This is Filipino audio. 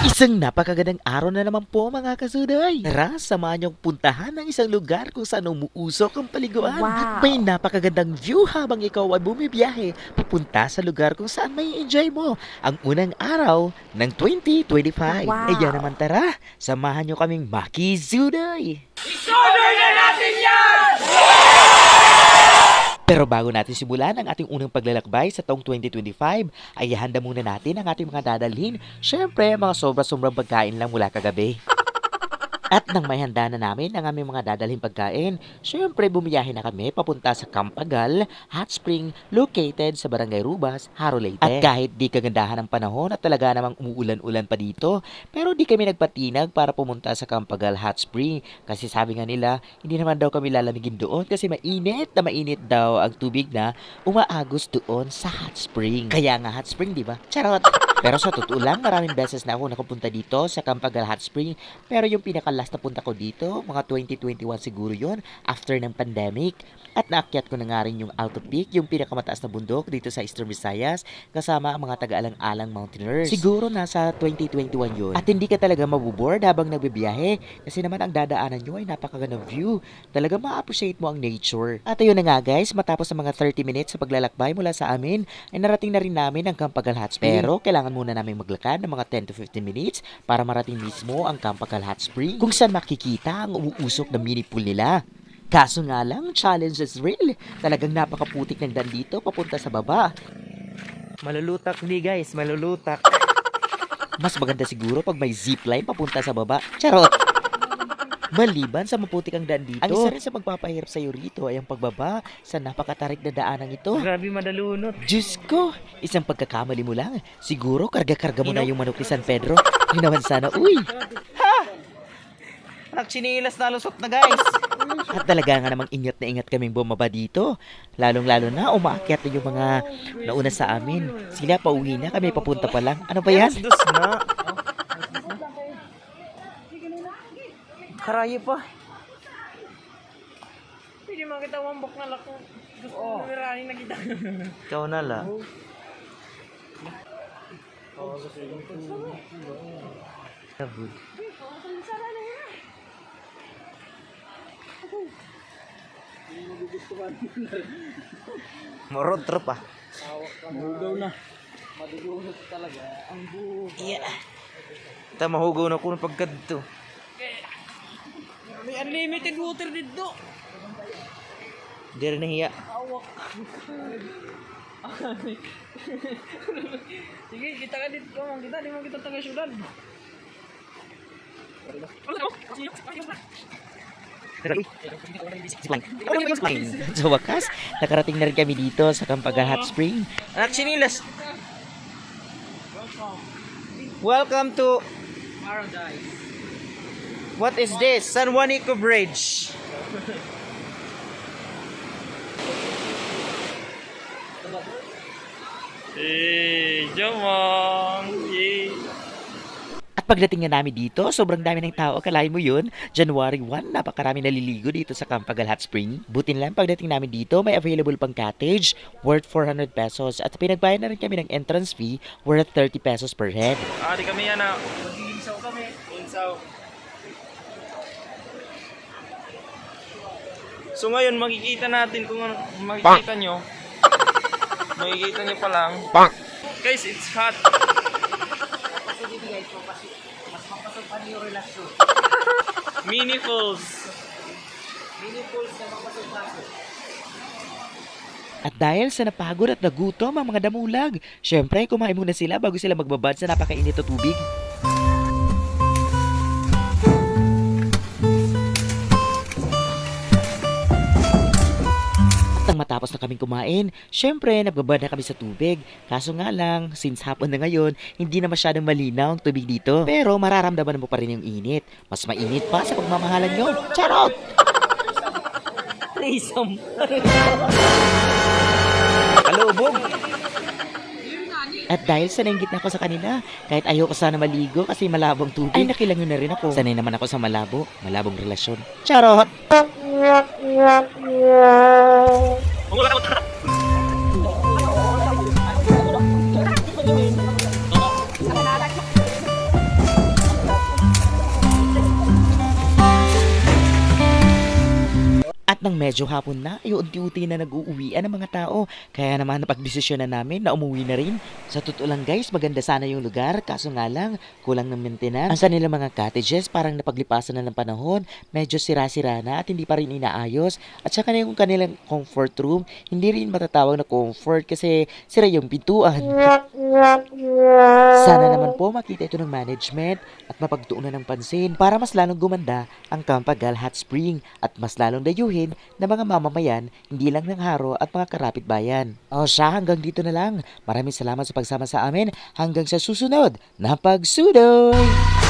Isang napakagandang araw na naman po mga kasuday. Tara, samahan niyong puntahan ng isang lugar kung saan umuusok ang paliguan. At may napakagandang view habang ikaw ay bumibiyahe papunta sa lugar kung saan may enjoy mo ang unang araw ng 2025. Wow. Kaya naman tara, samahan niyo kaming makizuday. Pero bago natin simulan ang ating unang paglalakbay sa taong 2025, ay handa muna natin ang ating mga dadalhin. Syempre, mga sobra-sobrang pagkain lang mula kagabi. At nang may handa na namin ang aming mga dadalhin pagkain, syempre bumiyahe na kami papunta sa Campagal Hot Spring located sa Barangay Rubas, Haro, Leyte. At kahit di kagandahan ng panahon at talaga namang umuulan-ulan pa dito, pero di kami nagpatinag para pumunta sa Campagal Hot Spring. Kasi sabi nga nila, hindi naman daw kami lalamigin doon kasi mainit na mainit daw ang tubig na umaagos doon sa hot spring. Kaya nga hot spring, di ba? Charot! Pero sa totoo lang, maraming beses na ako nakapunta dito sa Campagal Hot Spring. Pero yung pinaka-last na punta ko dito, mga 2021 siguro yon after ng pandemic. At naakyat ko na nga rin yung Alto Peak, yung pinakamataas na bundok dito sa Eastern Visayas, kasama ang mga taga-alang-alang mountaineers. Siguro nasa 2021 yun. At hindi ka talaga mabuboard habang nagbibiyahe, kasi naman ang dadaanan nyo ay napakagandang view. Talaga ma-appreciate mo ang nature. At ayun na nga guys, matapos ang mga 30 minutes sa paglalakbay mula sa amin, ay narating na rin namin ang Campagal Hot Spring. Pero kailangan muna namin maglakad ng mga 10 to 15 minutes para marating mismo ang Campagal Hot Spring, kung saan makikita ang umuusok na mini pool nila. Kaso nga lang, challenge is real. Talagang napakaputik ng daan dito papunta sa baba. Malulutak ni guys, malulutak. Mas maganda siguro pag may zipline papunta sa baba. Charot! Maliban sa maputik ang daan dito, ang isa rin sa magpapahirap sa'yo rito ay ang pagbaba sa napakatarik na daanang ito. Grabe madalunot. Diyos ko, isang pagkakamali mo lang. Siguro karga-karga mo na yung manok ni San Pedro. Yun naman sana, uy! Nagchinilas na lusot na guys. At talaga nga namang ingat na ingat kaming bumaba dito. Lalong-lalo na umaakyat na yung mga nauna sa amin. Sila pauwi na, kami papunta pa lang. Ano ba yan? Dos na. Karayo pa. Pwede makita wambok na lako. Gusto ko mirani na kita. Ikaw na la. Morot trip ah. Hugaw na. Madudunot talaga. Ang buhay. Yeah. Ita mahugaw na ko ng pagkadto. May unlimited water dito. Di rin nahiya. Awak. Sige, kita ka dito. Kita, di mo kita taga syudad. Sa wakas, nakarating na rin kami dito sa Campagal Hot Spring. Nagchinilas. Welcome to Paradise. what is this? San Juanico Bridge. Jamon. At pagdating nga namin dito, sobrang dami ng tao. Akalain mo yun? January 1, napakarami naliligo dito sa Campagal Hot Spring. Butin lang, pagdating namin dito, may available pang cottage worth 400 pesos. At pinagbayad na rin kami ng entrance fee worth 30 pesos per head. Di kami yan ah. Mag-iinsaw kami. Insaw. So ngayon makikita natin kung ano, makikita nyo pa lang. Guys, it's hot. Kasi dito guys, mas mapasok pa niyo relasyon. Mini falls. Mini pools na mapasok-pasok. At dahil sa napagod at nagutom ang mga damulag, syempre kumain muna sila bago sila magbabad sa napakainit na tubig. At nang matapos na kaming kumain, syempre nagbabad na kami sa tubig. Kaso nga lang, since hapon na ngayon, hindi na masyadong malinaw ang tubig dito. Pero mararamdaman mo pa rin yung init. Mas mainit pa sa pagmamahalan nyo. Charot! Threesome. Kalubog. At dahil sanay na ako sa kanila, kahit ayoko sana maligo kasi malabong tubig, ay nakilangon na rin ako. Sanay naman ako sa malabong relasyon. Charot! nang medyo hapon na, ay unti-unti na nag-uuwian ang mga tao. Kaya naman napagdesisyon na namin na umuwi na rin. Sa totoo lang guys, maganda sana yung lugar, kaso nga lang, kulang ng maintenance. Ang kanilang mga cottages parang napaglipasan na ng panahon, medyo sira-sira na at hindi pa rin inaayos. At saka na yung kanilang comfort room, hindi rin matatawag na comfort kasi sira yung pintuan. Sana naman po makita ito ng management at mapagtuunan ng pansin para mas lalong gumanda ang Campagal Hot Spring at mas lalong dayuhin ng mga mamamayan, hindi lang ng Haro at mga karapit-bayan. O siya, hanggang dito na lang. Maraming salamat sa pagsama sa amin hanggang sa susunod na pagsudoy!